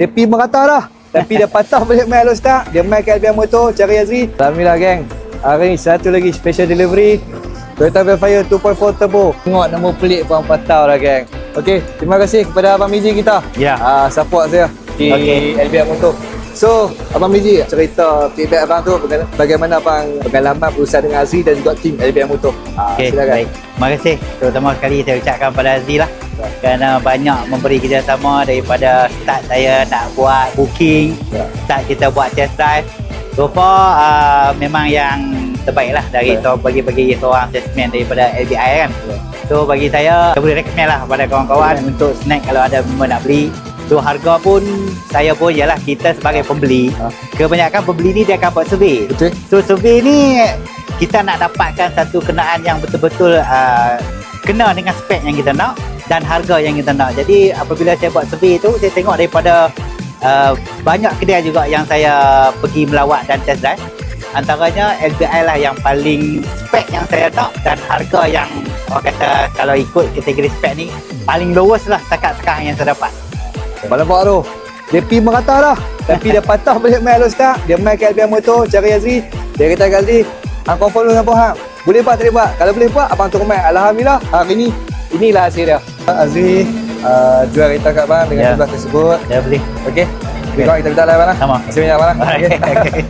Dia pergi merata dah. Tapi dia patah balik main Alostar. Dia main ke LBM Motor cari Azri. Alhamdulillah geng. Hari ni satu lagi special delivery. Toyota Velfire 2.4 Turbo. Tengok nombor pelik pun patah dah geng. Okey, terima kasih kepada Abang Mizi kita. Ya. Support saya di LBM Motor. So, Abang Mizi cerita feedback abang tu bagaimana abang pengalaman berusaha dengan Azri dan juga tim LBM Motor. Okey, Silakan. baik. Terima kasih. Terutama sekali saya ucapkan pada Azri lah. Kerana banyak memberi kerjasama daripada start saya nak buat booking, start kita buat test drive. So far memang yang terbaik lah dari bagi seorang salesman daripada LBI kan. So bagi saya boleh recommend lah kepada kawan-kawan untuk snack kalau ada memang nak beli. So harga pun saya pun ialah kita sebagai pembeli, kebanyakan pembeli ni dia akan buat survey. Betul. So survey ni kita nak dapatkan satu kenaan yang betul-betul kena dengan spek yang kita nak dan harga yang kita nak. Jadi apabila saya buat survey tu, saya tengok daripada banyak kedai juga yang saya pergi melawat dan test drive. Antaranya LBI lah yang paling spek yang saya nak dan harga yang orang kata kalau ikut kategori spek ni paling lowest lah setakat sekarang yang saya dapat. Abang nampak tu. Dia pergi merata dah. Tapi dia patah balik main Alostar. Dia main ke LBM Motor cari Azri. Dia kata kat Azri, hang confirm dengan Abang. Boleh buat tak boleh buat? Kalau boleh buat, abang turun main. Alhamdulillah, hari ni inilah hasil dia. Azri jual kereta kat abang dengan jumlah tersebut. Ya boleh. Okey. Kita minta live abang. Sama. Terima kasih banyak abang. Okey.